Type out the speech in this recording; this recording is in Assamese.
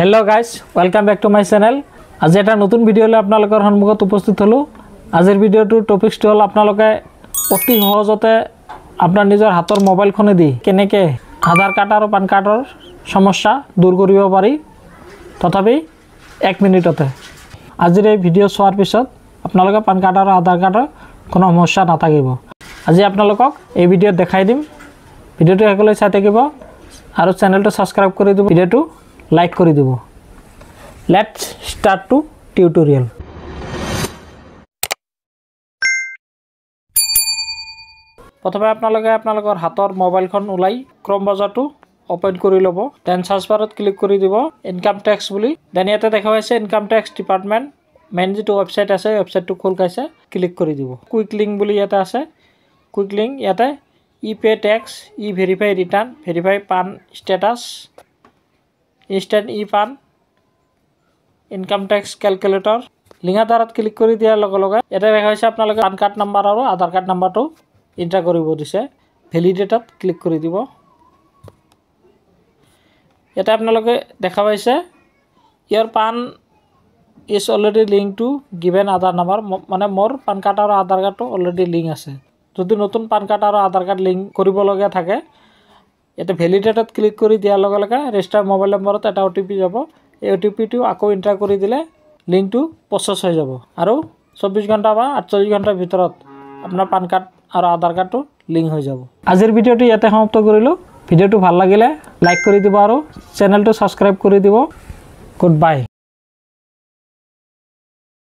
Hello guys welcome back to my channel. आज एक नतुन भिडिओ आपनालोकर सन्मुखत उपस्थित हलो। आजिर भिडिओटोर टपिक्सटो हल आपनालोके अति सहजते आपनार निजर हातर मोबाइल फोने दी केनेके आधार कार्ड और पान कार्डर समस्या दूर करिब पारि तथापि 1 मिनिटते। आजिर এই ভিডিও চোৱাৰ পিছত आपनालोके पान कार्ड और आधार कार्डर कोनो समस्या नाथाकिब। আজি आपनालोকক এই ভিডিওত দেখাই দিম। ভিডিওটো সকলোৱে চাই থাকিব আৰু চেনেলটো সাবস্ক্ৰাইব কৰি দিব, ভিডিওটো लाइक कर দিব। Let's start to tutorial. प्रथमे आपनालोकर हाथर मोबाइलखन उलाई क्रोम ब्राउजारটো ओपन कर लब। देन सार्च बारत क्लिक कर দিব इनकाम टैक्स बुली। देन ইয়াতে দেখা পাইছে इनकाम टैक्स डिपार्टमेंट मेन जो वेबसाइट আছে वेबसाइटটো खोल खाइছে क्लिक कर দিব। क्विक लिंक बुली ইয়াতে আছে। क्विक लिंक ইয়াতে ই पे टैक्स इ वेरीफाई रिटर्न वेरीफाई पान स्टेटस इंस्टेंट इ पान इनकाम टैक्स कैलकुलेटर लिंगा दारात क्लिक कर दियार लगे लगे এটা দেখা হৈছে আপোনালোকে পান কার্ড নাম্বার আৰু আধাৰ কাৰ্ড নাম্বাৰটো এন্টাৰ কৰিব দিছে। ভ্যালিডেটত ক্লিক কৰি দিব। এটা আপোনালোকে দেখা পাইছে ইয়াৰ PAN is already link to given Aadhaar number, মানে মোৰ পান কাৰ্ড আৰু আধাৰ কাৰ্ডটো অলৰেডি লিংক আছে। যদি নতুন পান কাৰ্ড আৰু আধাৰ কাৰ্ড লিংক কৰিব লগা থাকে এটা ভ্যালিডেটত ক্লিক কৰি দিয়াৰ লগে লগে ৰেজিষ্টাৰ মোবাইল নম্বৰত এটা ওটিপি যাব। এই ওটিপিটো আকৌ এন্টাৰ কৰি দিলে লিংকটো প্ৰসেস হৈ যাব আৰু 24 ঘণ্টা বা 48 ঘণ্টাৰ ভিতৰত আপোনাৰ পান কাৰ্ড আৰু আধাৰ কাৰ্ডটো লিংক হৈ যাব। আজিৰ ভিডিওটো ইয়াতে সমাপ্ত কৰিলো। ভিডিওটো ভাল লাগিলে লাইক কৰি দিব আৰু চেনেলটো সাবস্ক্ৰাইব কৰি দিব। Good bye.